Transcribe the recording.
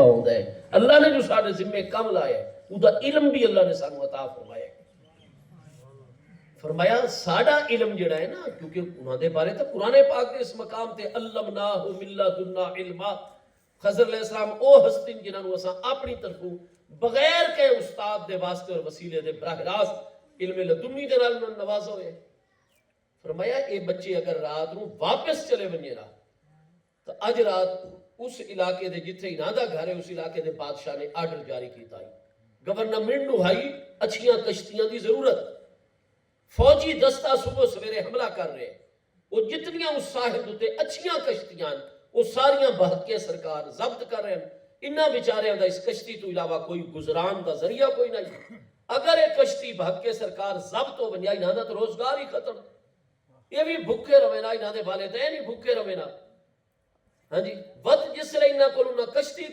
ہوتا ہے اللہ نے جو سارے ذمے کم لایا ہے وہ علم بھی اللہ نے سانو عطا فرمایا ہے فرمایا ساڑا علم جڑا ہے نا کیونکہ انہوں نے بارے تو قرآن پاک دے اس مقام تے علمناہ من لدنا علما خضر علیہ السلام او ہستین جنہاں نو اساں اپنی طرفوں بغیر کہ استاد دے واسطے اور وسیلے دے براہ راست علم لدنی دے نال نواز ہوئے فرمایا اے بچے اگر رات نو واپس چلے ونجے نا تو اج رات اس علاقے دے جتھے انہاں دا گھر ہے اس علاقے دے بادشاہ نے آرڈر جاری کیتا ہے گورنمنٹ نو ہائی اچھیاں کشتیاں دی ضرورت فوجی دستہ صبح سویرے حملہ کر رہے ہیں وہ جتنیاں اس ساحل ہوتے اچھیاں کشتیاں وہ ساریاں بہت کے سرکار ضبط کر رہے ہیں انہاں بیچاریاں دا اس کشتی تو علاوہ کوئی گزران دا ذریعہ کوئی نہیں اگر ایک کشتی بہت کے سرکار ضبط ہو بنیا انہاں دا تو روزگار ہی ختم یہ بھی بھوکے روینا انہاں دے والدین ہی بھوکے روینا ہاں جی وقت جس لئے انہاں کو انہاں کشتی